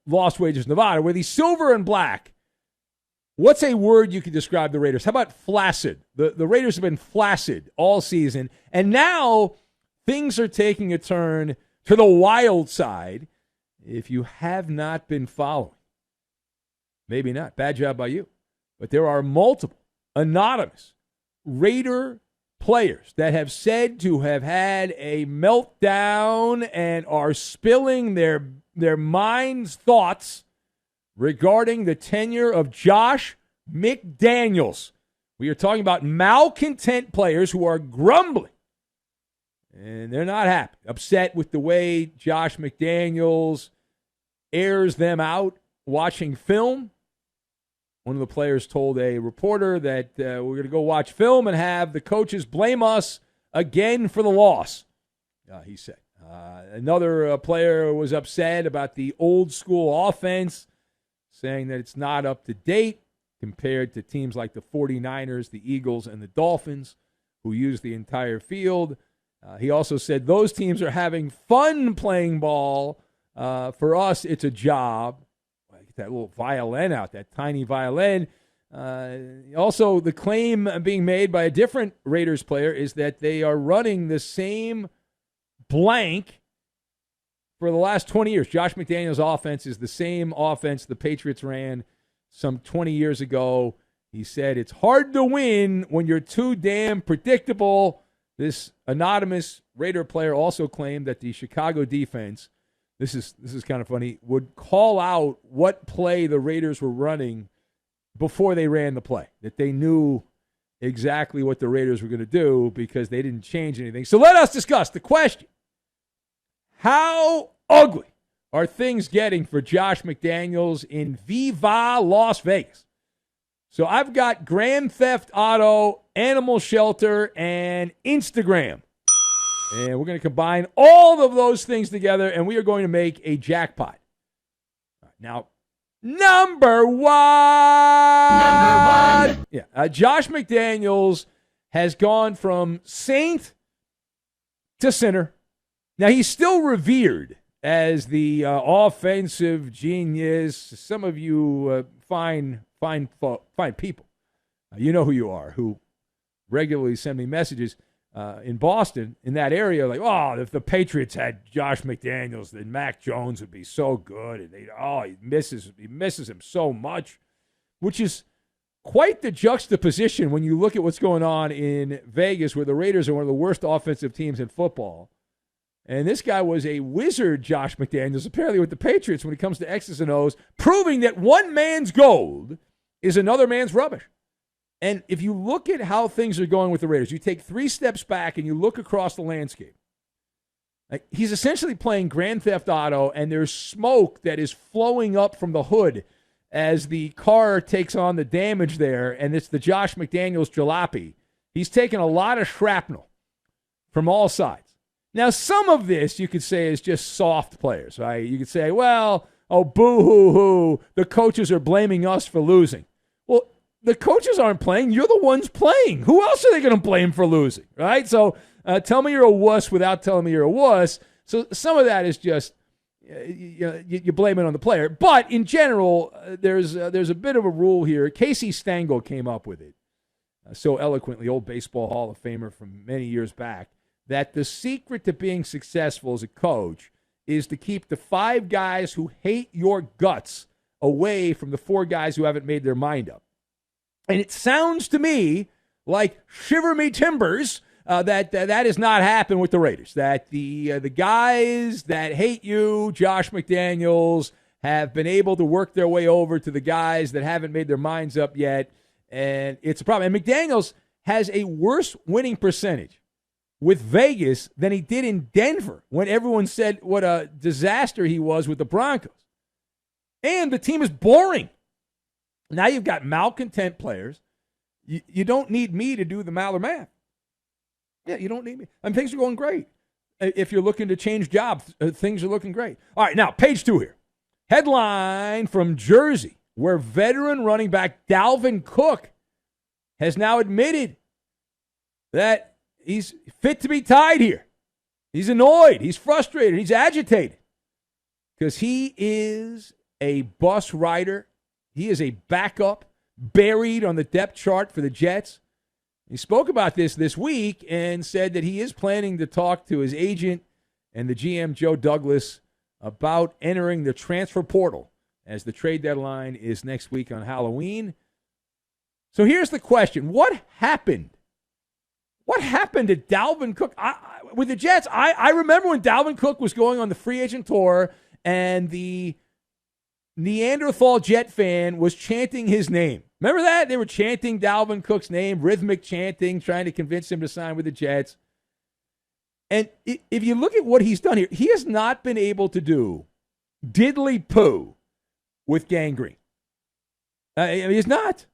Lost Wages Nevada, where the silver and black, what's a word you could describe the Raiders? How about flaccid? The Raiders have been flaccid all season, and now things are taking a turn to the wild side. If you have not been following, maybe not, bad job by you, but there are multiple anonymous Raider players that have said to have had a meltdown and are spilling their minds' thoughts regarding the tenure of Josh McDaniels. We are talking about malcontent players who are grumbling, and they're not happy, upset with the way Josh McDaniels airs them out watching film. One of the players told a reporter that we're going to go watch film and have the coaches blame us again for the loss, he said. Another player was upset about the old school offense, saying that it's not up to date compared to teams like the 49ers, the Eagles, and the Dolphins, who use the entire field. He also said those teams are having fun playing ball. For us, it's a job. Get that little violin out, that tiny violin. Also, the claim being made by a different Raiders player is that they are running the same blank for the last 20 years. Josh McDaniels' offense is the same offense the Patriots ran some 20 years ago. He said it's hard to win when you're too damn predictable. This anonymous Raider player also claimed that the Chicago defense, this is kind of funny, would call out what play the Raiders were running before they ran the play, that they knew exactly what the Raiders were going to do because they didn't change anything. So let us discuss the question. How ugly are things getting for Josh McDaniels in Viva Las Vegas? So I've got Grand Theft Auto, Animal Shelter, and Instagram. And we're going to combine all of those things together, and we are going to make a jackpot. Now, number one. Yeah, Josh McDaniels has gone from saint to sinner. Now, he's still revered as the offensive genius. Some of you fine people, you know who you are, who regularly send me messages in Boston, in that area, like, oh, if the Patriots had Josh McDaniels, then Mac Jones would be so good, and he misses him so much, which is quite the juxtaposition when you look at what's going on in Vegas, where the Raiders are one of the worst offensive teams in football. And this guy was a wizard, Josh McDaniels, apparently with the Patriots when it comes to X's and O's, proving that one man's gold is another man's rubbish. And if you look at how things are going with the Raiders, you take 3 steps back and you look across the landscape. Like, he's essentially playing Grand Theft Auto, and there's smoke that is flowing up from the hood as the car takes on the damage there, and it's the Josh McDaniels jalopy. He's taken a lot of shrapnel from all sides. Now, some of this you could say is just soft players, right? You could say, well, oh, boo-hoo-hoo, the coaches are blaming us for losing. Well, the coaches aren't playing. You're the ones playing. Who else are they going to blame for losing, right? So tell me you're a wuss without telling me you're a wuss. So some of that is just you blame it on the player. But in general, there's a bit of a rule here. Casey Stengel came up with it so eloquently, old Baseball Hall of Famer from many years back, that the secret to being successful as a coach is to keep the 5 guys who hate your guts away from the 4 guys who haven't made their mind up. And it sounds to me like shiver me timbers that has not happened with the Raiders. That the guys that hate you, Josh McDaniels, have been able to work their way over to the guys that haven't made their minds up yet. And it's a problem. And McDaniels has a worse winning percentage with Vegas than he did in Denver when everyone said what a disaster he was with the Broncos. And the team is boring. Now you've got malcontent players. You don't need me to do the Maller math. Yeah, you don't need me. I mean, things are going great. If you're looking to change jobs, things are looking great. All right, now, page 2 here. Headline from Jersey, where veteran running back Dalvin Cook has now admitted that he's fit to be tied here. He's annoyed. He's frustrated. He's agitated because he is a bus rider. He is a backup buried on the depth chart for the Jets. He spoke about this week and said that he is planning to talk to his agent and the GM, Joe Douglas, about entering the transfer portal as the trade deadline is next week on Halloween. So here's the question. What happened? What happened to Dalvin Cook? With the Jets, I remember when Dalvin Cook was going on the free agent tour and the Neanderthal Jet fan was chanting his name. Remember that? They were chanting Dalvin Cook's name, rhythmic chanting, trying to convince him to sign with the Jets. And if you look at what he's done here, he has not been able to do diddly poo with gangrene. He's not.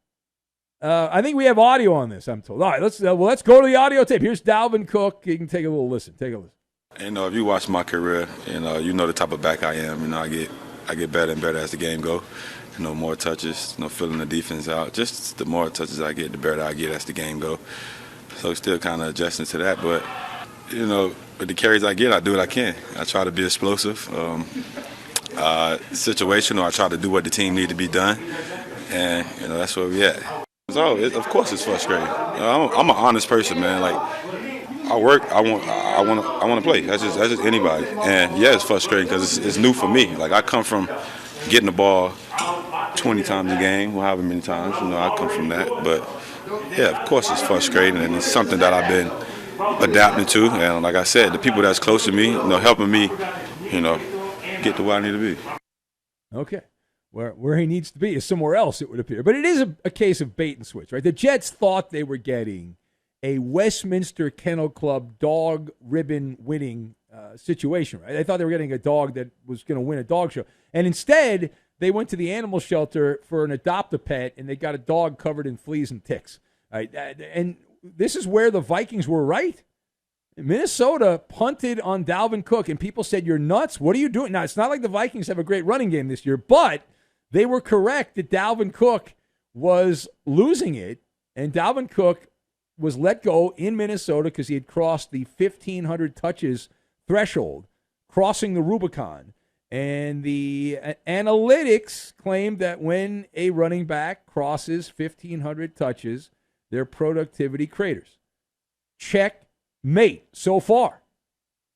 I think we have audio on this, I'm told. All right, let's go to the audio tape. Here's Dalvin Cook. You can take a little listen. Take a listen. If you watch my career, you know the type of back I am. I get better and better as the game goes. More touches, filling the defense out. Just the more touches I get, the better I get as the game goes. So still kind of adjusting to that. But, with the carries I get, I do what I can. I try to be explosive, situational. I try to do what the team need to be done. And, that's where we at. So, of course it's frustrating. I'm an honest person, man. Like, I work. I want to play. That's just anybody. And yeah, it's frustrating because it's new for me. Like I come from getting the ball 20 times a game, however many times. I come from that. But yeah, of course it's frustrating, and it's something that I've been adapting to. And like I said, the people that's close to me, helping me, get to where I need to be. Okay. Where he needs to be is somewhere else, it would appear. But it is a case of bait and switch, right? The Jets thought they were getting a Westminster Kennel Club dog ribbon winning situation, right? They thought they were getting a dog that was going to win a dog show. And instead, they went to the animal shelter for an adopt-a-pet, and they got a dog covered in fleas and ticks. Right? And this is where the Vikings were right. Minnesota punted on Dalvin Cook, and people said, you're nuts. What are you doing? Now, it's not like the Vikings have a great running game this year, but they were correct that Dalvin Cook was losing it, and Dalvin Cook was let go in Minnesota because he had crossed the 1,500 touches threshold, crossing the Rubicon. And the analytics claimed that when a running back crosses 1,500 touches, their productivity craters. Checkmate so far.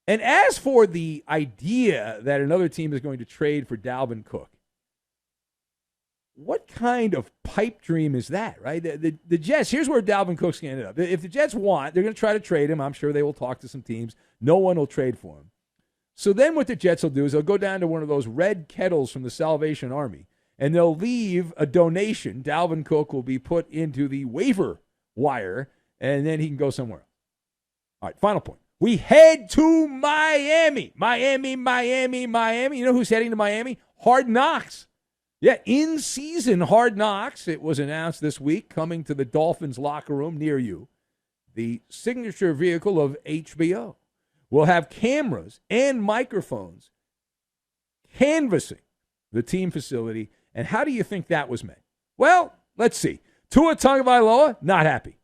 And as for the idea that another team is going to trade for Dalvin Cook, what kind of pipe dream is that, right? The Jets, here's where Dalvin Cook's going to end up. If the Jets want, they're going to try to trade him. I'm sure they will talk to some teams. No one will trade for him. So then what the Jets will do is they'll go down to one of those red kettles from the Salvation Army, and they'll leave a donation. Dalvin Cook will be put into the waiver wire, and then he can go somewhere else. All right, final point. We head to Miami. Miami. You know who's heading to Miami? Hard Knocks. Yeah, in-season Hard Knocks, it was announced this week, coming to the Dolphins locker room near you. The signature vehicle of HBO will have cameras and microphones canvassing the team facility. And how do you think that was meant? Well, let's see. Tua Tagovailoa, not happy.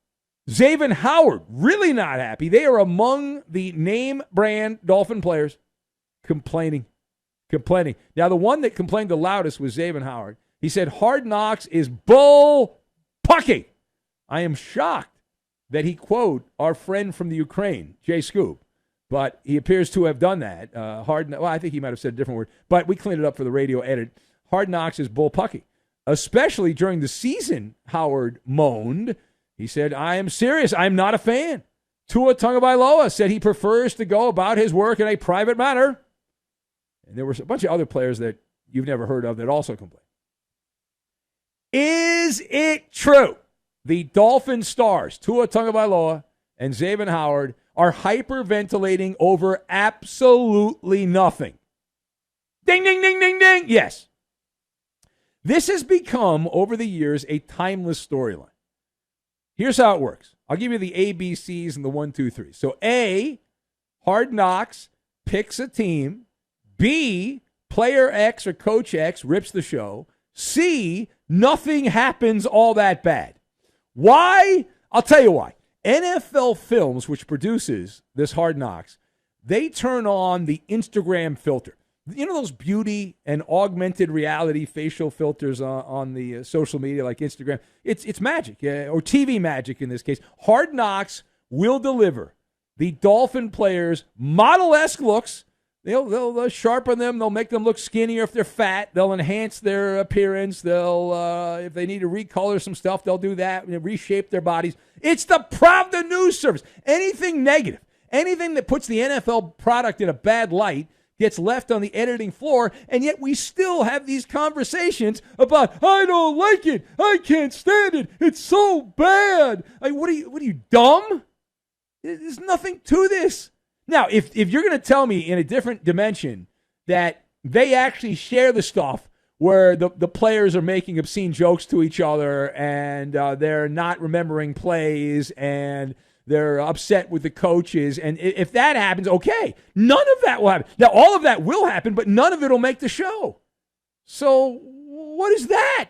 Xavier Howard, really not happy. They are among the name brand Dolphin players complaining. Now, the one that complained the loudest was Xavier Howard. He said, Hard Knocks is bull pucky. I am shocked that he quote our friend from the Ukraine, Jay Scoop, but he appears to have done that. I think he might have said a different word, but we cleaned it up for the radio edit. Hard Knocks is bull pucky. Especially during the season, Howard moaned. He said, I am serious. I'm not a fan. Tua Tagovailoa said he prefers to go about his work in a private manner. And there were a bunch of other players that you've never heard of that also complained. Is it true the Dolphin stars, Tua Tagovailoa and Xavier Howard, are hyperventilating over absolutely nothing? Ding, ding, ding, ding, ding. Yes. This has become, over the years, a timeless storyline. Here's how it works. I'll give you the ABCs and the 1, 2, 3. So A, Hard Knocks picks a team. B, player X or coach X rips the show. C, nothing happens all that bad. Why? I'll tell you why. NFL Films, which produces this Hard Knocks, they turn on the Instagram filter. You know those beauty and augmented reality facial filters on the social media like Instagram? It's magic, or TV magic in this case. Hard Knocks will deliver the Dolphin players model-esque looks. They'll sharpen them. They'll make them look skinnier if they're fat. They'll enhance their appearance. They'll, if they need to recolor some stuff, they'll do that and reshape their bodies. It's the Pravda news service. Anything negative, anything that puts the NFL product in a bad light gets left on the editing floor, and yet we still have these conversations about, I don't like it. I can't stand it. It's so bad. Like, what are you, dumb? There's nothing to this. Now, if you're going to tell me in a different dimension that they actually share the stuff where the players are making obscene jokes to each other and they're not remembering plays and they're upset with the coaches, and if that happens, okay, none of that will happen. Now, all of that will happen, but none of it will make the show. So what is that?